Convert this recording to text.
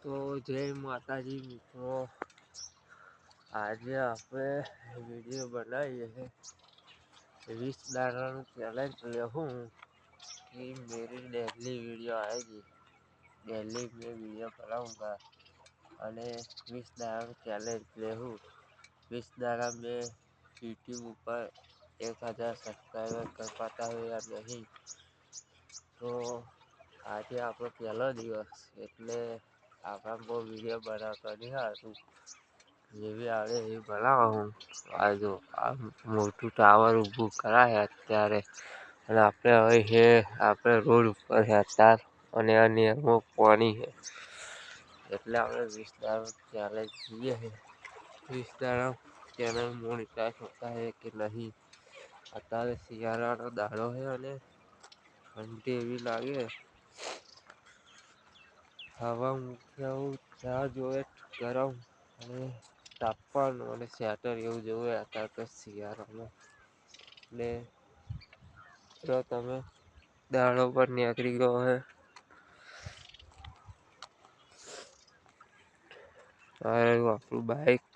તો જય માતાજી મિત્રો, આજે આપણે વિડીયો બનાવીએ 20 દાડાનું ચેલેન્જ લેવું कि मेरी डेली वीडियो आएगी, डेली में वीडियो बनाऊंगा અને 20 દાડાનું ચેલેન્જ લેવું 20 દાડા में यूट्यूब ઉપર 1000 સબસ્ક્રાઈબર कर पाता है या नहीं। તો આજે આપણો પહેલો દિવસ એટલે આપણા બહુ વિડીયો બનાવતા નહીં આવતું, જેવી આવે એવી બનાવું. આ જો આ મોટું ટાવર ઊભું કરાય અત્યારે, અને આપણે રોડ ઉપર હતા અને આ નેરમાં પાણી છે, એટલે આપણે 20 દાડા ચેલેન્જ જોઈએ છે। 20 દાડા ચેનલ મોનિટાઈઝ હોતા है कि नहीं। અત્યારે શિયાળાનો દાડો છે અને ઠંડી એવી લાગે, હવા મૂકી આવું ચા જોવે ગરમ અને તાપવાનું અને સ્વેટર એવું જોવે અત્યારે તો શિયાળામાં। એટલે જો તમે દાડો પર નીકળી ગયો હે, આ આપણું બાઈક